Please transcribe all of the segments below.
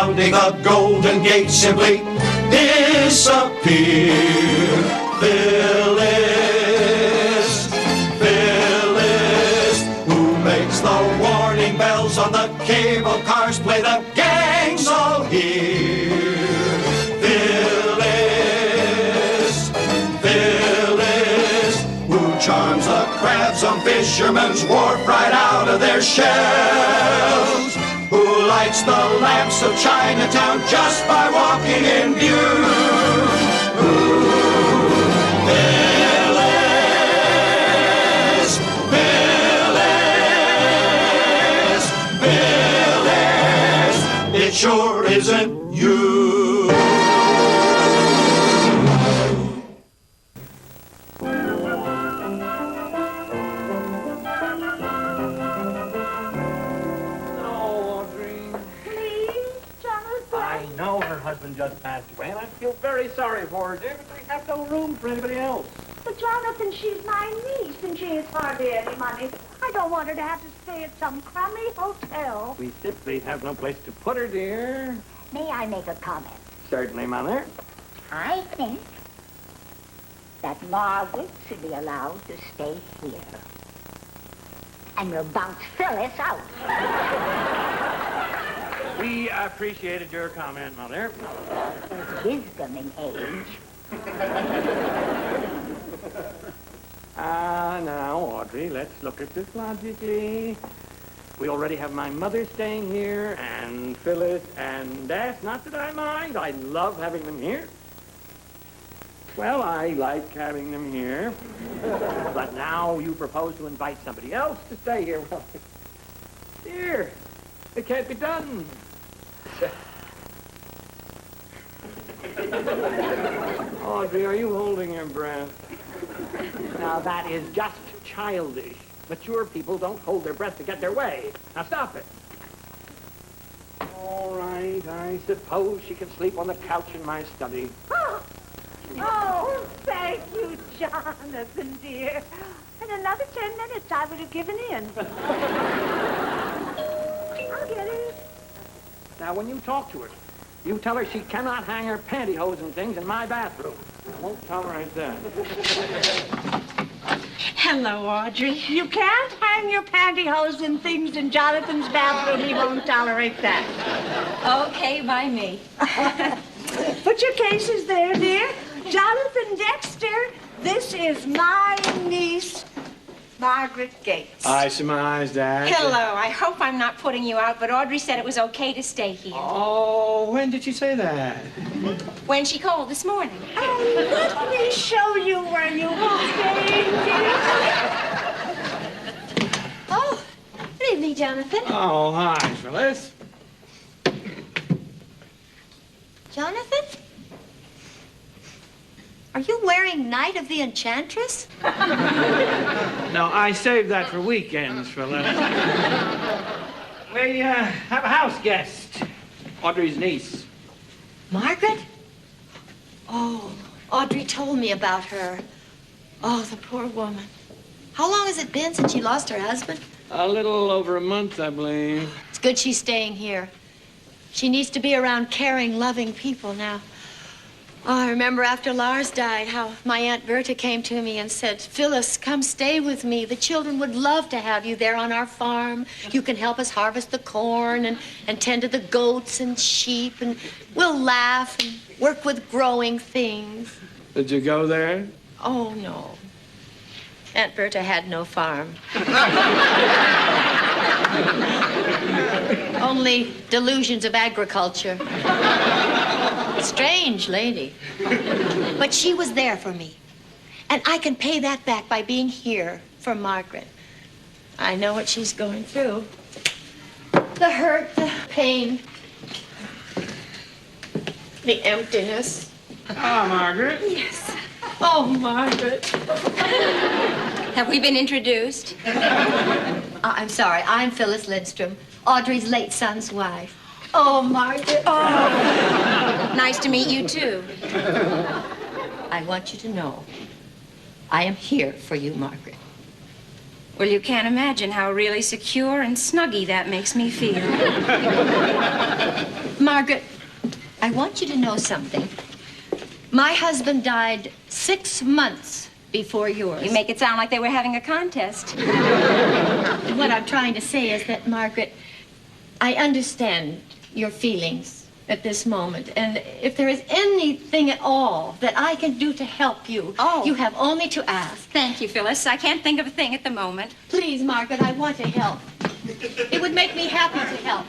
sounding the Golden Gate simply disappear. Phyllis, Phyllis, who makes the warning bells on the cable cars play, the gang's all here. Phyllis, Phyllis, who charms the crabs on Fisherman's Wharf right out of their shells, who lights the lamps of Chinatown just by walking in view. Phyllis, Phyllis, Phyllis, it sure isn't you. Husband just passed away, and I feel very sorry for her, dear, but we have no room for anybody else. But, Jonathan, she's my niece, and she has hardly any money. I don't want her to have to stay at some crummy hotel. We simply have no place to put her, dear. May I make a comment? Certainly, Mother. I think that Margaret should be allowed to stay here. And we'll bounce Phyllis out. We appreciated your comment, Mother. Wisdom in age. Now, Audrey, let's look at this logically. We already have my mother staying here, and Phyllis, and that's not that I mind. I love having them here. Well, I like having them here. But now you propose to invite somebody else to stay here. Well, dear, it can't be done. Audrey, are you holding your breath? Now, that is just childish. Mature people don't hold their breath to get their way. Now, stop it. All right, I suppose she can sleep on the couch in my study. Oh, thank you, Jonathan, dear. In another 10 minutes, I would have given in. I'll get it. Now, when you talk to her, you tell her she cannot hang her pantyhose and things in my bathroom. I won't tolerate that. Hello, Audrey. You can't hang your pantyhose and things in Jonathan's bathroom. He won't tolerate that. Okay, by me. Put your cases there, dear. Jonathan Dexter, this is my niece, Margaret Gates. I surmise that. Hello. I hope I'm not putting you out, but Audrey said it was okay to stay here. Oh, when did she say that? When she called this morning. Oh, let me show you where you will stay, dear. Oh, good evening, Jonathan. Oh, hi, Phyllis. Jonathan? Are you wearing Knight of the Enchantress? No, I saved that for weekends, Phyllis. We have a house guest. Audrey's niece. Margaret? Oh, Audrey told me about her. Oh, the poor woman. How long has it been since she lost her husband? A little over a month, I believe. It's good she's staying here. She needs to be around caring, loving people now. Oh, I remember after Lars died, how my Aunt Berta came to me and said, Phyllis, come stay with me. The children would love to have you there on our farm. You can help us harvest the corn and tend to the goats and sheep, and we'll laugh and work with growing things. Did you go there? Oh, no. Aunt Berta had no farm. Only delusions of agriculture. Strange lady. But she was there for me. And I can pay that back by being here for Margaret. I know what she's going through. The hurt, the pain, the emptiness. Ah, Margaret. Yes. Oh, Margaret. Have we been introduced? I'm sorry. I'm Phyllis Lindstrom, Audrey's late son's wife. Oh, Margaret. Oh. Nice to meet you, too. I want you to know I am here for you, Margaret. Well, you can't imagine how really secure and snuggy that makes me feel. Margaret, I want you to know something. My husband died 6 months before yours. You make it sound like they were having a contest. What I'm trying to say is that, Margaret, I understand your feelings at this moment. And if there is anything at all that I can do to help you, you have only to ask. Thank you, Phyllis. I can't think of a thing at the moment. Please, Margaret, I want to help. It would make me happy to help.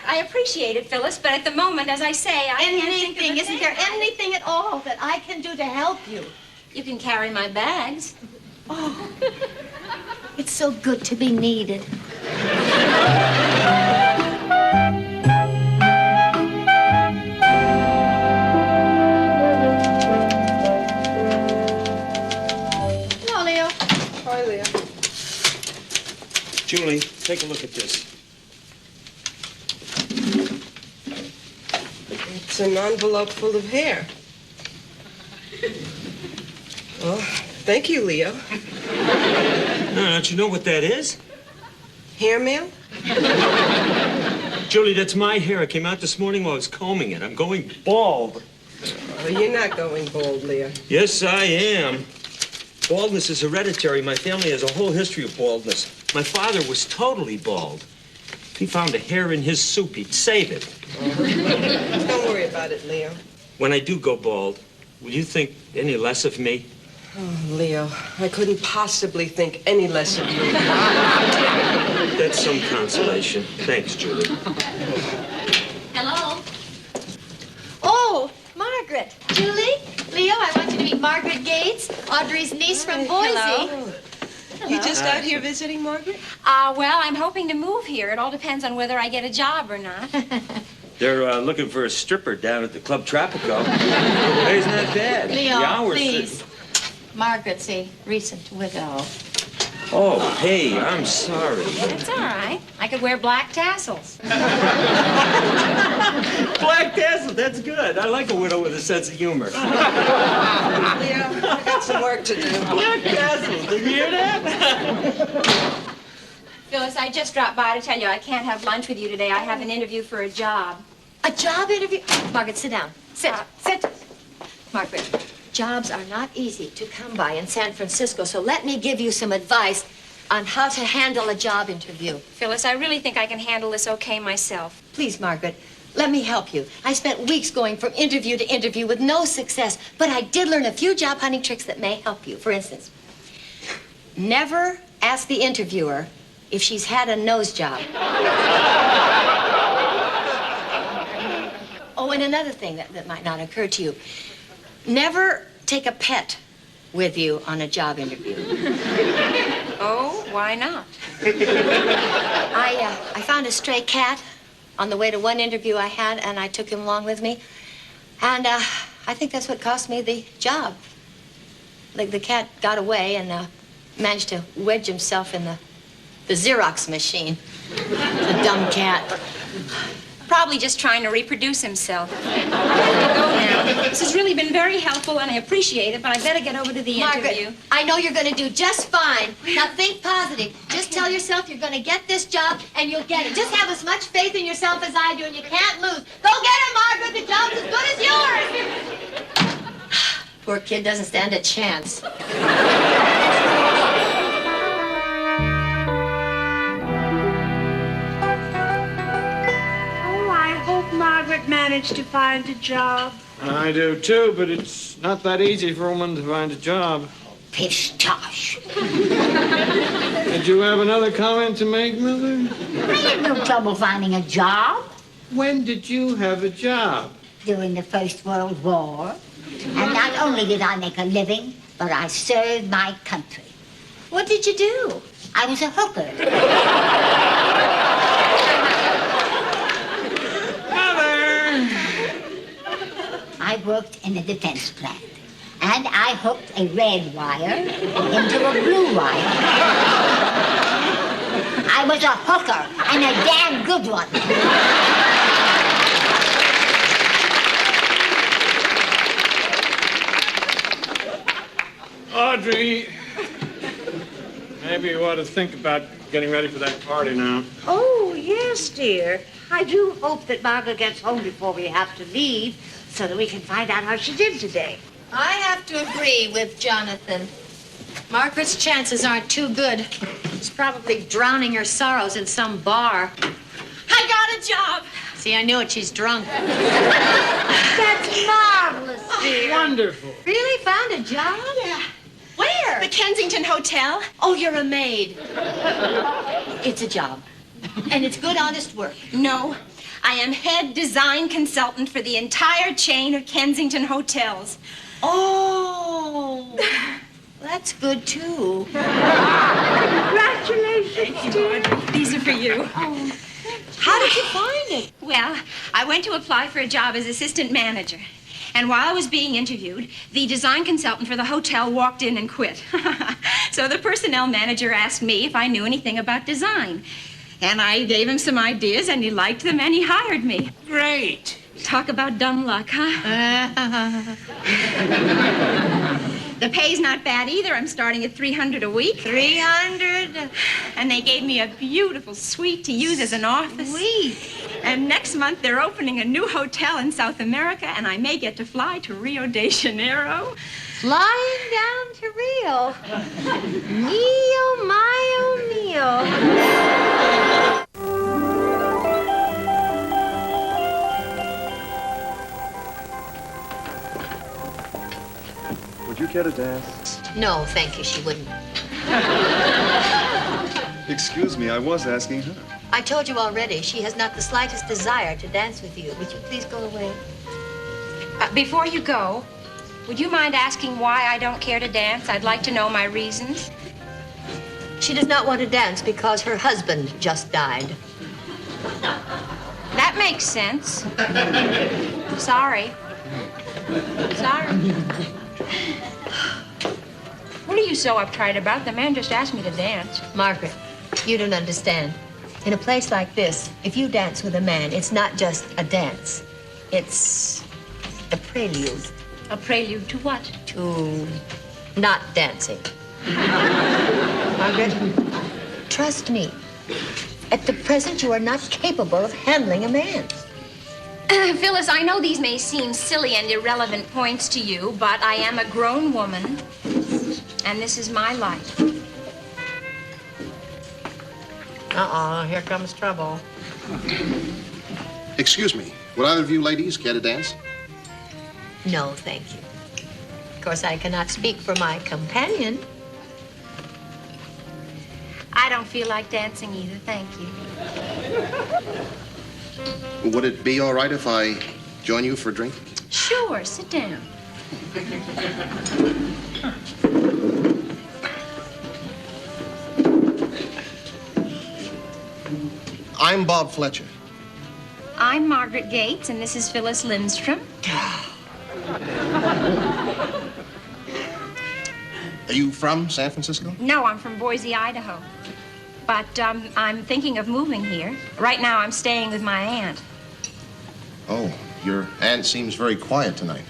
I appreciate it, Phyllis, but at the moment, as I say, I can't think of a thing. Isn't there anything at all that I can do to help you? You can carry my bags. Oh, it's so good to be needed. Hello, Leo. Hi, Leo. Julie, take a look at this. It's an envelope full of hair. Oh, thank you, Leo. No, don't you know what that is? Hair mail? Julie, that's my hair. It came out this morning while I was combing it. I'm going bald. Oh, you're not going bald, Leo. Yes, I am. Baldness is hereditary. My family has a whole history of baldness. My father was totally bald. If he found a hair in his soup, he'd save it. Don't worry about it, Leo. When I do go bald, will you think any less of me? Oh, Leo, I couldn't possibly think any less of you. That's some consolation. Thanks, Julie. Hello. Oh, Margaret. Julie? Leo, I want you to meet Margaret Gates, Audrey's niece from Boise. Hello. You just out here visiting, Margaret? Well, I'm hoping to move here. It all depends on whether I get a job or not. They're looking for a stripper down at the Club Tropico. Hey, isn't that bad? Leo, The hours please. Margaret's a recent widow. Oh, hey, I'm sorry. That's all right. I could wear black tassels. Black tassel, that's good. I like a widow with a sense of humor. Leo, I got some work to do. Black tassel, did you hear that? Phyllis, I just dropped by to tell you I can't have lunch with you today. I have an interview for a job. A job interview? Margaret, sit down. Sit. Margaret, jobs are not easy to come by in San Francisco, so let me give you some advice on how to handle a job interview. Phyllis, I really think I can handle this okay myself. Please, Margaret, let me help you. I spent weeks going from interview to interview with no success, but I did learn a few job hunting tricks that may help you. For instance, never ask the interviewer if she's had a nose job. Oh, and another thing that might not occur to you. Never take a pet with you on a job interview. Oh, why not? I found a stray cat on the way to one interview I had, and I took him along with me. And I think that's what cost me the job. Like the cat got away and managed to wedge himself in the Xerox machine. The dumb cat. Probably just trying to reproduce himself. Go now. This has really been very helpful, and I appreciate it, but I better get over to the interview. Margaret, I know you're going to do just fine. Now think positive. Just tell yourself you're going to get this job, and you'll get it. Just have as much faith in yourself as I do, and you can't lose. Go get it, Margaret. The job's as good as yours. Poor kid doesn't stand a chance. Margaret managed to find a job. I do too, but it's not that easy for a woman to find a job. Pish-tosh. Did you have another comment to make, Mother? I had no trouble finding a job When did you have a job? during the First World War. And not only did I make a living, but I served my country. What did you do? I was a hooker. I worked in a defense plant, and I hooked a red wire into a blue wire. I was a hooker, and a damn good one. Audrey, maybe you ought to think about getting ready for that party now. Oh, yes, dear. I do hope that Margaret gets home before we have to leave so that we can find out how she did today. I have to agree with Jonathan. Margaret's chances aren't too good. She's probably drowning her sorrows in some bar. I got a job. See, I knew it. She's drunk. That's marvelous, dear. Wonderful. Really? Found a job? Yeah. Where? The Kensington Hotel. Oh, you're a maid. It's a job. And it's good, honest work. No. I am head design consultant for the entire chain of Kensington hotels. Oh, that's good, too. Congratulations, dear. These are for you. Oh. How did you find it? Well, I went to apply for a job as assistant manager. And while I was being interviewed, the design consultant for the hotel walked in and quit. So the personnel manager asked me if I knew anything about design. And I gave him some ideas, and he liked them, and he hired me. Great. Talk about dumb luck, huh? The pay's not bad either. I'm starting at $300 a week. 300? And they gave me a beautiful suite to use as an office. Sweet. And next month, they're opening a new hotel in South America, and I may get to fly to Rio de Janeiro. Flying down to Rio. Mio, mio, mio. Would you care to dance? No, thank you, she wouldn't. Excuse me, I was asking her. I told you already, she has not the slightest desire to dance with you. Would you please go away? Before you go, would you mind asking why I don't care to dance? I'd like to know my reasons. She does not want to dance because her husband just died. That makes sense. Sorry. Sorry. What are you so uptight about? The man just asked me to dance. Margaret, you don't understand. In a place like this, if you dance with a man, it's not just a dance. It's a prelude. A prelude to what? To not dancing. Margaret, trust me. At the present, you are not capable of handling a man. Phyllis, I know these may seem silly and irrelevant points to you, but I am a grown woman, and this is my life. Uh-oh, here comes trouble. Excuse me, would either of you ladies care to dance? No, thank you. Of course, I cannot speak for my companion. I don't feel like dancing either, thank you. Would it be all right if I join you for a drink? Sure, sit down. I'm Bob Fletcher. I'm Margaret Gates, and this is Phyllis Lindstrom. Are you from San Francisco? No, I'm from Boise, Idaho. But I'm thinking of moving here. Right now, I'm staying with my aunt. Oh, your aunt seems very quiet tonight.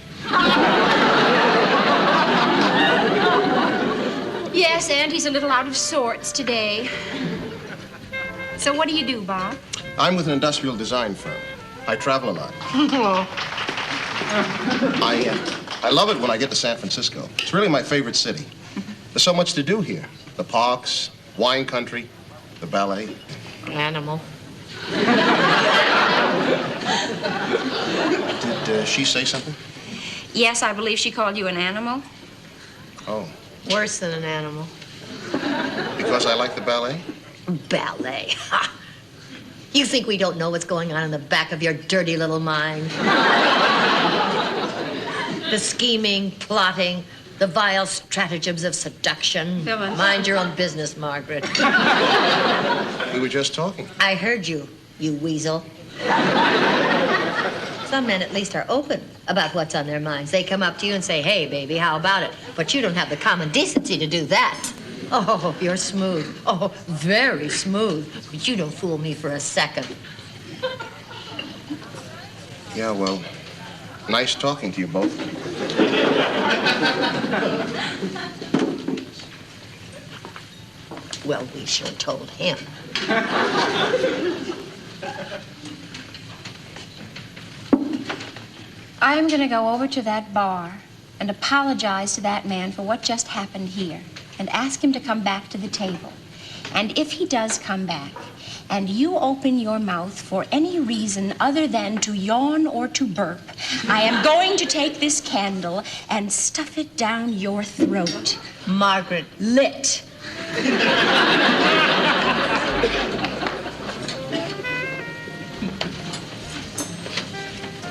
Yes, Auntie's a little out of sorts today. So what do you do, Bob? I'm with an industrial design firm. I travel a lot. I love it when I get to San Francisco. It's really my favorite city. There's so much to do here. The parks, wine country, the ballet. Animal. Did she say something? Yes, I believe she called you an animal. Oh. Worse than an animal. Because I like the ballet? Ballet. Ha! You think we don't know what's going on in the back of your dirty little mind? The scheming, plotting, the vile stratagems of seduction. Phyllis. Mind your own business, Margaret. We were just talking. I heard you, you weasel. Some men at least are open about what's on their minds. They come up to you and say, hey, baby, how about it? But you don't have the common decency to do that. Oh, you're smooth. Oh, very smooth. But you don't fool me for a second. Yeah, well, nice talking to you both. Well, we should have told him. I'm going to go over to that bar and apologize to that man for what just happened here and ask him to come back to the table. And if he does come back, and you open your mouth for any reason other than to yawn or to burp, I am going to take this candle and stuff it down your throat. Margaret. Lit.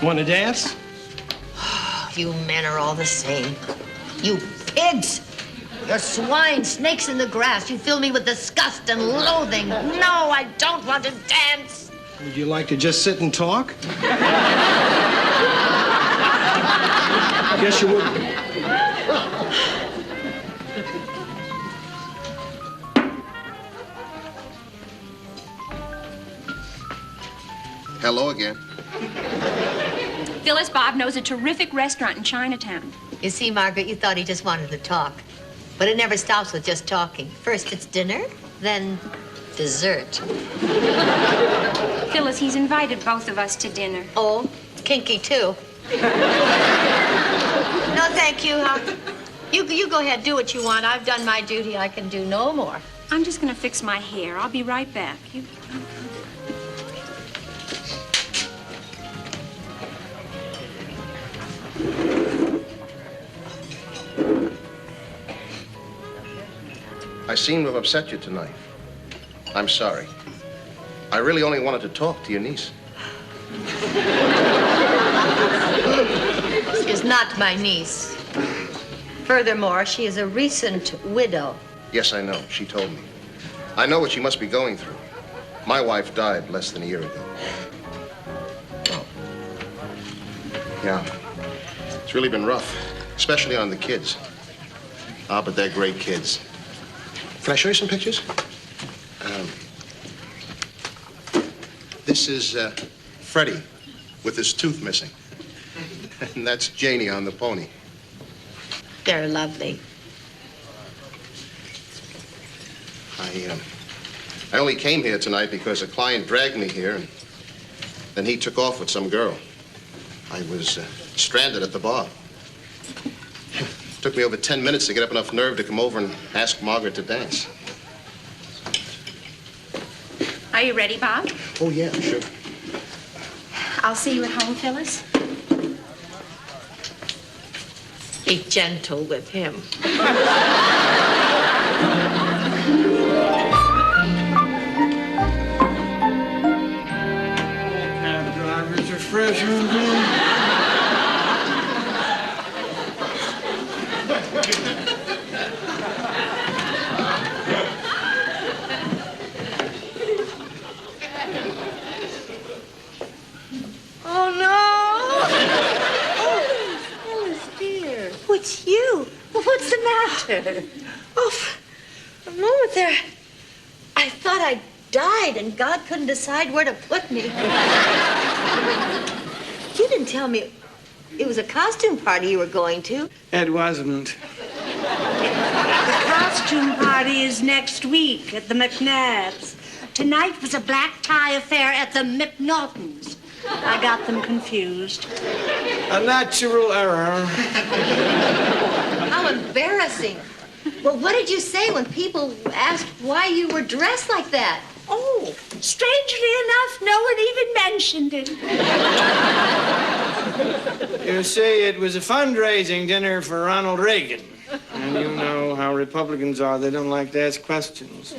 Want to dance? You men are all the same. You pigs! You're swine, snakes in the grass. You fill me with disgust and loathing. No, I don't want to dance. Would you like to just sit and talk? Guess you would. Hello again. Phyllis, Bob knows a terrific restaurant in Chinatown. You see, Margaret, you thought he just wanted to talk. But it never stops with just talking. First it's dinner, then dessert. Phyllis, he's invited both of us to dinner. Oh, kinky too. No, thank you. You go ahead, do what you want. I've done my duty. I can do no more. I'm just going to fix my hair. I'll be right back. I seem to have upset you tonight. I'm sorry. I really only wanted to talk to your niece. She is not my niece. Furthermore, she is a recent widow. Yes, I know. She told me. I know what she must be going through. My wife died less than a year ago. Oh. Yeah. It's really been rough, especially on the kids. Ah, but they're great kids. Can I show you some pictures? This is Freddie with his tooth missing. And that's Janie on the pony. They're lovely. I only came here tonight because a client dragged me here, and then he took off with some girl. I was stranded at the bar. Took me over 10 minutes to get up enough nerve to come over and ask Margaret to dance. Are you ready, Bob? Oh, yeah, sure. I'll see you at home, Phyllis. Be gentle with him. Cab drivers are fresh and Oh, no. Oh, Phyllis, dear. Oh, it's you. Well, what's the matter? Oh, for a moment there, I thought I died and God couldn't decide where to put me. You didn't tell me it was a costume party you were going to. It wasn't. The costume party is next week at the McNabbs. Tonight was a black tie affair at the McNaughtons. I got them confused. A natural error. How embarrassing. Well, what did you say when people asked why you were dressed like that? Oh, strangely enough, no one even mentioned it. You see, it was a fundraising dinner for Ronald Reagan. And you know how Republicans are. They don't like to ask questions.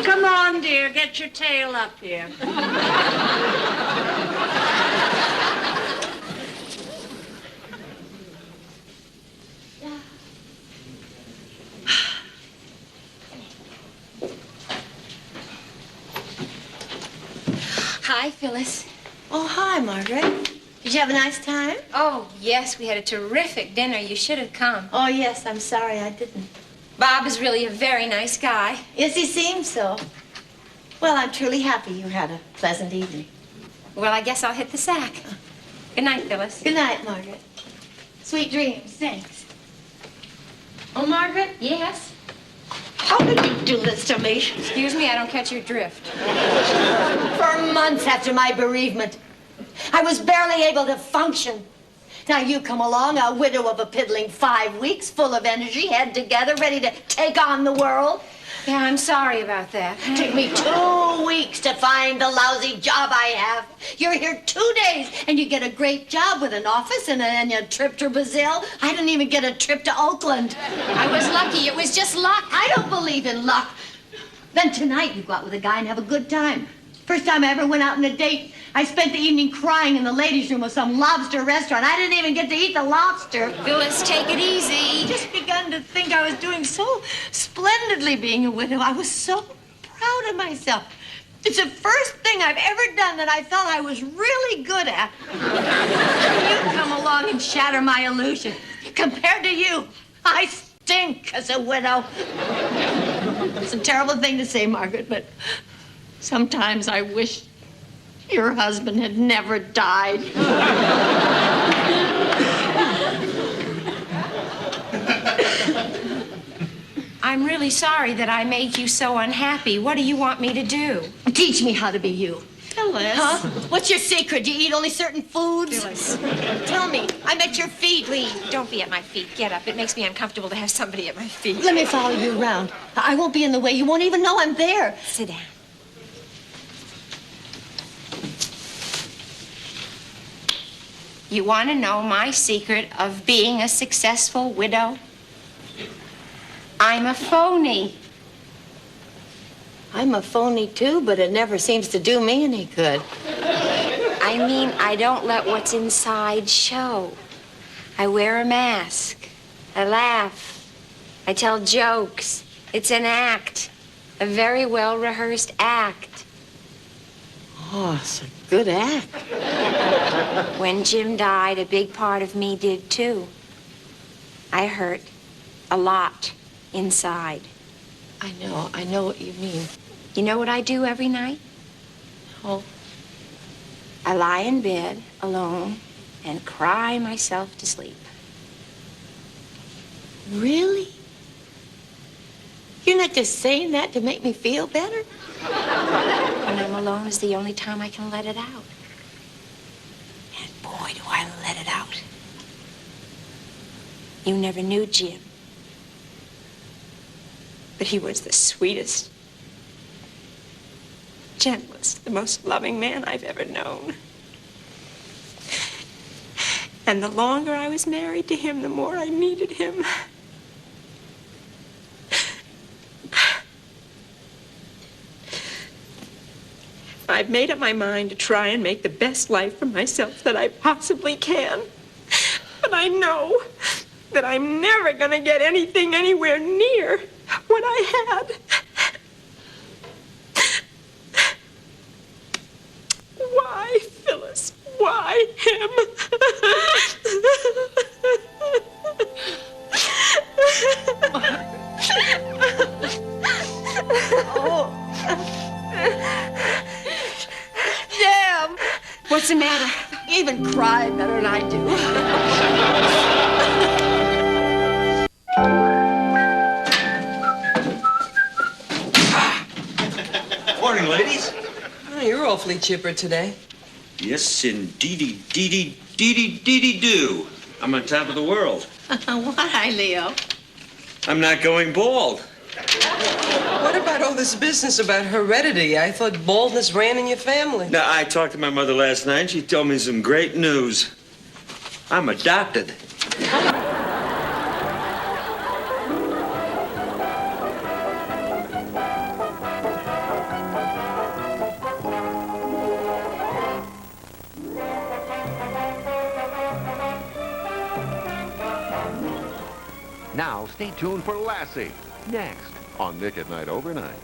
Come on, dear, get your tail up here. Hi, Phyllis. Oh, hi, Margaret. Did you have a nice time? Oh, yes, we had a terrific dinner. You should have come. Oh, yes, I'm sorry I didn't. Bob is really a very nice guy. Yes, he seems so. Well, I'm truly happy you had a pleasant evening. Well, I guess I'll hit the sack. Good night, Phyllis. Good night, Margaret. Sweet dreams. Thanks. Oh, Margaret? Yes? How did you do this to me? Excuse me, I don't catch your drift. For months after my bereavement, I was barely able to function. Now you come along, a widow of a piddling 5 weeks, full of energy, head together, ready to take on the world. Yeah, I'm sorry about that. It took me 2 weeks to find the lousy job I have. You're here 2 days, and you get a great job with an office and a trip to Brazil. I didn't even get a trip to Oakland. I was lucky. It was just luck. I don't believe in luck. Then tonight you go out with a guy and have a good time. First time I ever went out on a date, I spent the evening crying in the ladies' room of some lobster restaurant. I didn't even get to eat the lobster. Phyllis, take it easy. I just begun to think I was doing so splendidly being a widow. I was so proud of myself. It's the first thing I've ever done that I felt I was really good at. You come along and shatter my illusion. Compared to you, I stink as a widow. It's a terrible thing to say, Margaret, but sometimes I wish your husband had never died. I'm really sorry that I made you so unhappy. What do you want me to do? Teach me how to be you. Phyllis. Huh? What's your secret? Do you eat only certain foods? Phyllis. Tell me. I'm at your feet. Please, don't be at my feet. Get up. It makes me uncomfortable to have somebody at my feet. Let me follow you around. I won't be in the way. You won't even know I'm there. Sit down. You want to know my secret of being a successful widow? I'm a phony. I'm a phony, too, but it never seems to do me any good. I mean, I don't let what's inside show. I wear a mask. I laugh. I tell jokes. It's an act. A very well-rehearsed act. Oh, it's a good act. When Jim died, a big part of me did, too. I hurt a lot inside. I know what you mean. You know what I do every night? Oh. I lie in bed alone and cry myself to sleep. Really? You're not just saying that to make me feel better? When I'm alone is the only time I can let it out. And boy, do I let it out. You never knew Jim. But he was the sweetest, gentlest, the most loving man I've ever known. And the longer I was married to him, the more I needed him. I've made up my mind to try and make the best life for myself that I possibly can. But I know that I'm never going to get anything anywhere near what I had. Why, Phyllis? Why him? Oh. Damn! What's the matter? You even cry better than I do. Morning, ladies. Oh, you're awfully chipper today. Yes, indeedy, deedy, deedy, deedy do. I'm on top of the world. Why, Leo? I'm not going bald. What about all this business about heredity? I thought baldness ran in your family. Now, I talked to my mother last night. She told me some great news. I'm adopted. Now, stay tuned for Lassie, next on Nick at Night Overnight.